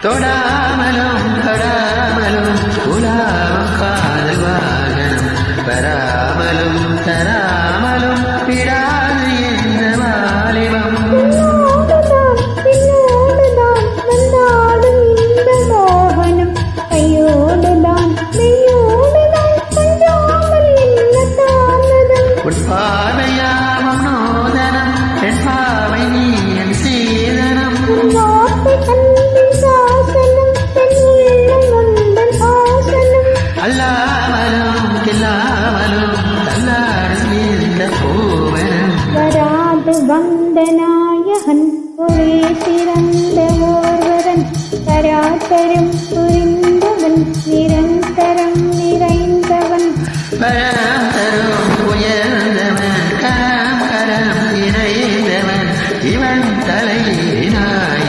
தொடாமலும் தொடாமலும் உலாவும் காதல் வாகனம் வராமலும் தராமலும் விடாது என்ற வாலிபம் உன் பார்வையாவும் நோதனம் என் பாவை நீ என் சீதனம் அல்லாமலும் கில்லாமலும் தள்ளாடும் இந்த பூவனம் வராது வந்த நாயகன் ஒரே சிறந்த ஓர்வரன் தராதரும்